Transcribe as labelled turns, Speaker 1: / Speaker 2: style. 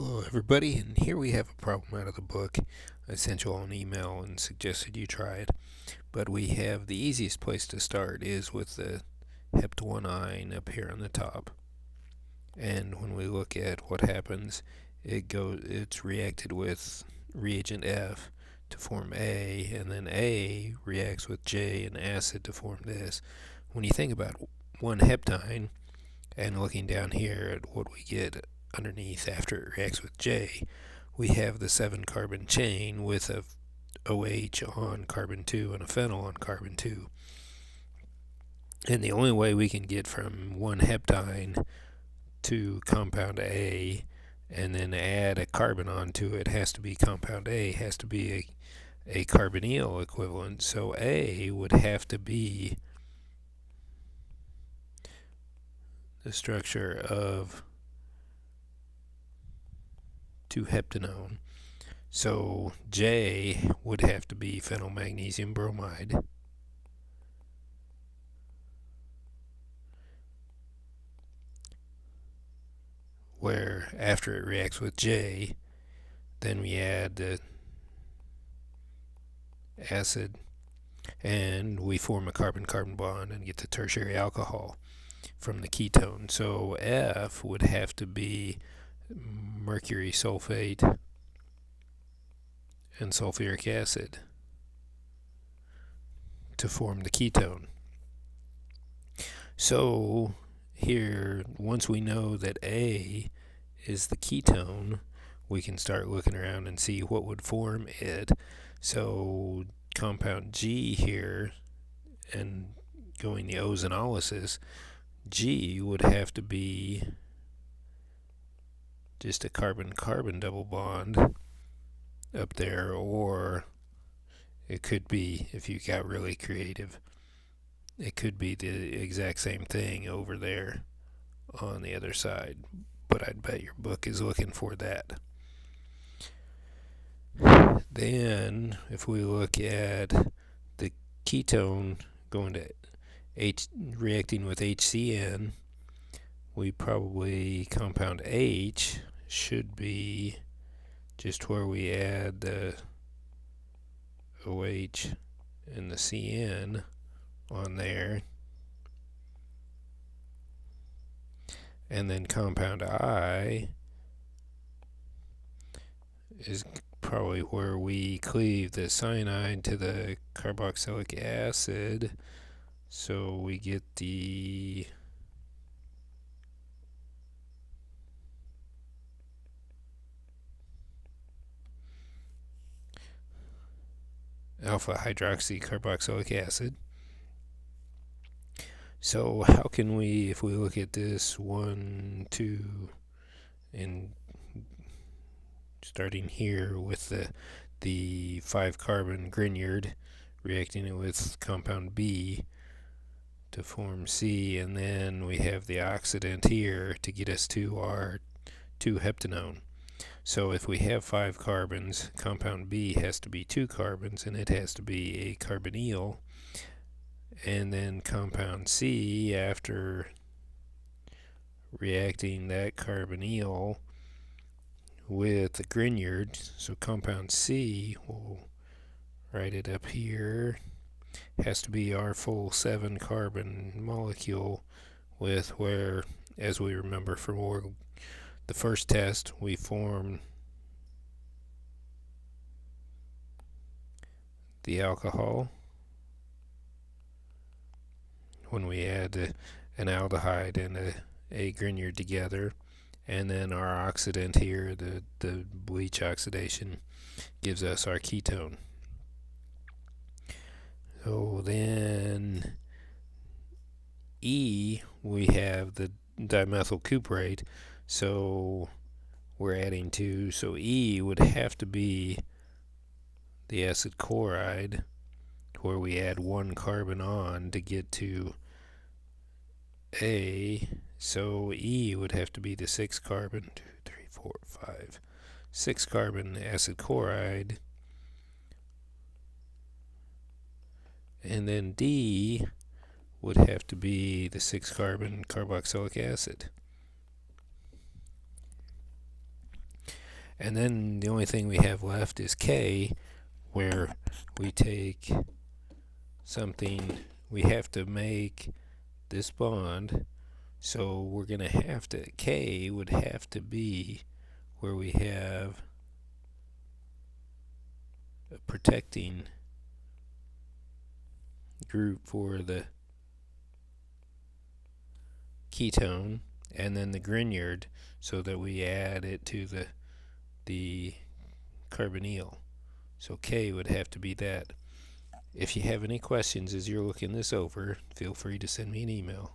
Speaker 1: Hello, everybody, and here we have a problem out of the book. I sent you all an email and suggested you try it, but we have the easiest place to start is with the hept-1 ion up here on the top. And when we look at what happens, it's reacted with reagent F to form A, and then A reacts with J and acid to form this. When you think about one heptine and looking down here at what we get underneath after it reacts with J, we have the 7-carbon chain with a OH on carbon 2 and a phenyl on carbon 2. And the only way we can get from one heptine to compound A and then add a carbon onto it has to be compound A, has to be a carbonyl equivalent. So A would have to be the structure of 2-heptanone. So J would have to be phenylmagnesium bromide. Where after it reacts with J, then we add the acid and we form a carbon-carbon bond and get the tertiary alcohol from the ketone. So F would have to be mercury sulfate and sulfuric acid to form the ketone. So here, once we know that A is the ketone, we can start looking around and see what would form it. So compound G here, and going the ozonolysis, G would have to be just a carbon-carbon double bond up there, or it could be, if you got really creative, it could be the exact same thing over there on the other side, but I'd bet your book is looking for that. Then if we look at the ketone going to reacting with HCN, we probably compound H should be just where we add the OH and the CN on there, and then compound I is probably where we cleave the cyanide to the carboxylic acid, so we get the alpha hydroxy carboxylic acid. So how can we, if we look at this 1, 2, and starting here with the 5-carbon Grignard, reacting it with compound B to form C, and then we have the oxidant here to get us to our 2-heptanone. So if we have 5 carbons, compound B has to be 2 carbons, and it has to be a carbonyl. And then compound C, after reacting that carbonyl with the Grignard, so compound C, we'll write it up here, has to be our full 7-carbon molecule, with where, as we remember from the first test, we form the alcohol when we add an aldehyde and a Grignard together, and then our oxidant here, the bleach oxidation, gives us our ketone. So then E, we have the dimethyl cuprate, so we're adding 2, so E would have to be the acid chloride, where we add 1 carbon on to get to A, so E would have to be the 6-carbon, 2, 3, 4, 5, 6-carbon acid chloride, and then D would have to be the 6-carbon carboxylic acid. And then the only thing we have left is K, where we take something, we have to make this bond. So we're going to have to, K would have to be where we have a protecting group for the ketone, and then the Grignard, so that we add it to the carbonyl. So K would have to be that. If you have any questions as you're looking this over, feel free to send me an email.